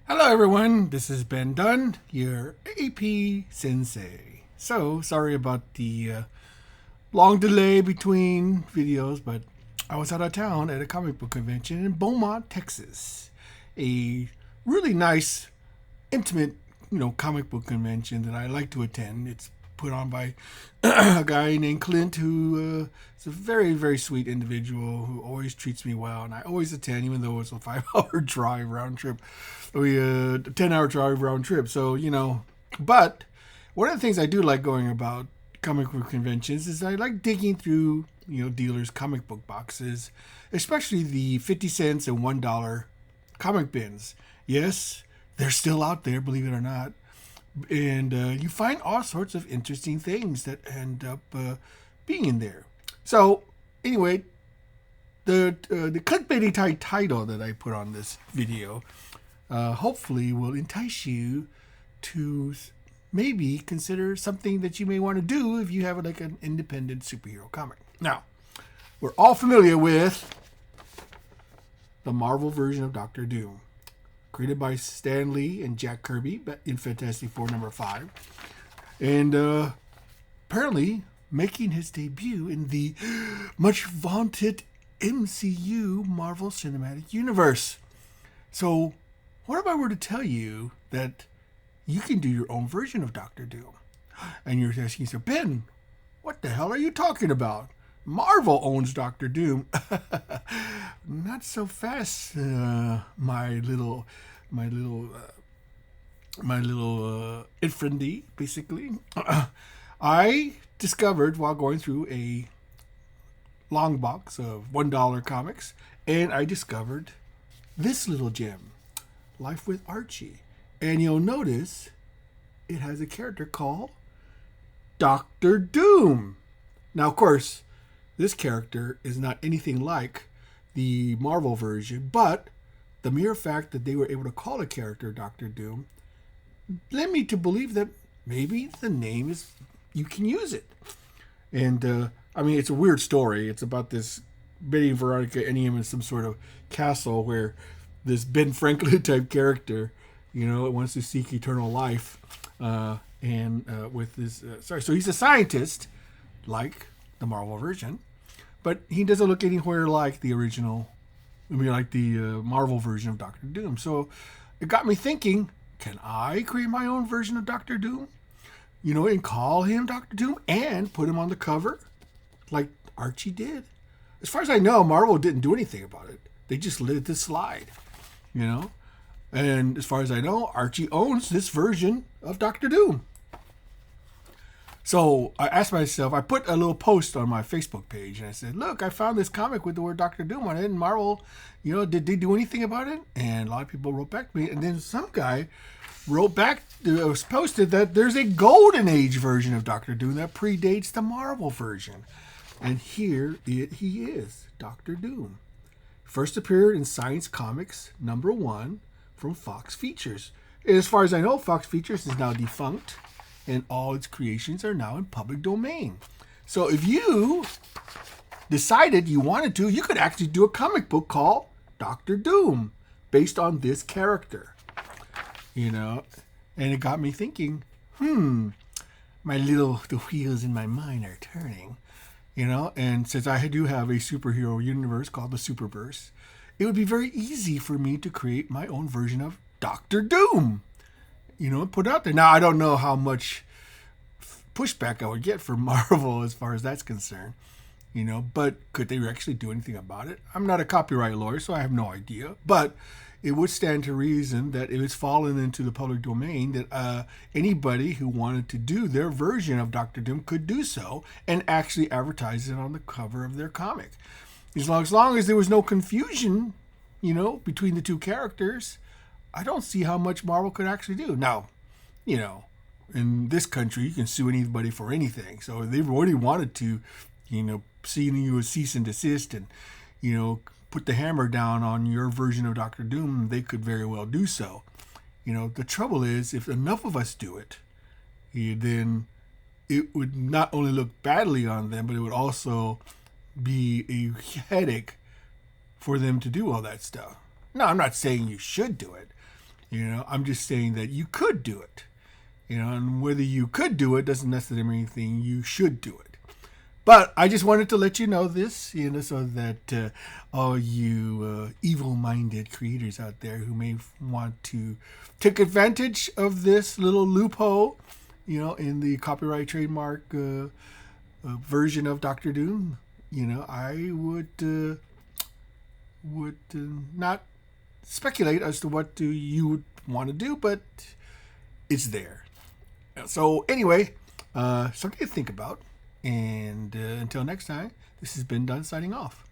Hello everyone, this is Ben Dunn, your AP Sensei. So, sorry about the long delay between videos, but I was out of town at a comic book convention in Beaumont, Texas. A really nice, intimate, comic book convention that I like to attend. It's put on by a guy named Clint, who is a very, very sweet individual who always treats me well, and I always attend, even though it's a 5-hour drive round trip, a 10-hour drive round trip. So but one of the things I do like going about comic book conventions is I like digging through dealers' comic book boxes, especially the 50 cents and $1 comic bins. Yes, they're still out there, believe it or not. And you find all sorts of interesting things that end up being in there. So, anyway, the clickbaity title that I put on this video hopefully will entice you to maybe consider something that you may want to do if you have like an independent superhero comic. Now, we're all familiar with the Marvel version of Doctor Doom, created by Stan Lee and Jack Kirby in Fantastic Four #5. And apparently making his debut in the much vaunted MCU Marvel Cinematic Universe. So, what if I were to tell you that you can do your own version of Doctor Doom? And you're asking yourself, Ben, what the hell are you talking about? Marvel owns Doctor Doom. Not so fast, my little infantry, basically. I discovered while going through a long box of $1 comics, and I discovered this little gem, Life with Archie. And you'll notice it has a character called Doctor Doom. Now, of course, this character is not anything like the Marvel version, but the mere fact that they were able to call a character Doctor Doom led me to believe that maybe the name is, you can use it. And, it's a weird story. It's about this Betty and Veronica ending in some sort of castle where this Ben Franklin type character, wants to seek eternal life. With this, so he's a scientist, like the Marvel version, but he doesn't look anywhere like the original. Like the Marvel version of Doctor Doom. So it got me thinking, can I create my own version of Doctor Doom? And call him Doctor Doom and put him on the cover like Archie did? As far as I know, Marvel didn't do anything about it. They just let this slide, And as far as I know, Archie owns this version of Doctor Doom. So I asked myself, I put a little post on my Facebook page, and I said, look, I found this comic with the word Doctor Doom on it, and Marvel, did they do anything about it? And a lot of people wrote back to me, and then some guy wrote back, was posted that there's a Golden Age version of Doctor Doom that predates the Marvel version. And here he is, Doctor Doom. First appeared in Science Comics #1 from Fox Features. And as far as I know, Fox Features is now defunct, and all its creations are now in public domain. So if you decided you wanted to, you could actually do a comic book called Doctor Doom, based on this character. And it got me thinking, the wheels in my mind are turning. And since I do have a superhero universe called the Superverse, it would be very easy for me to create my own version of Doctor Doom. And put out there. Now, I don't know how much pushback I would get from Marvel as far as that's concerned, but could they actually do anything about it? I'm not a copyright lawyer, so I have no idea, but it would stand to reason that if it's fallen into the public domain, that anybody who wanted to do their version of Doctor Doom could do so and actually advertise it on the cover of their comic. As long as there was no confusion, between the two characters, I don't see how much Marvel could actually do. Now, in this country, you can sue anybody for anything. So if they really wanted to, see you a cease and desist and, put the hammer down on your version of Doctor Doom, they could very well do so. The trouble is, if enough of us do it, then it would not only look badly on them, but it would also be a headache for them to do all that stuff. Now, I'm not saying you should do it, I'm just saying that you could do it. And whether you could do it doesn't necessarily mean you should do it. But I just wanted to let you know this, so that all you evil-minded creators out there who may want to take advantage of this little loophole, in the copyright trademark version of Doctor Doom, I would not speculate as to what you would want to do, but it's there. So anyway, something to think about. And until next time, this has been Dunn signing off.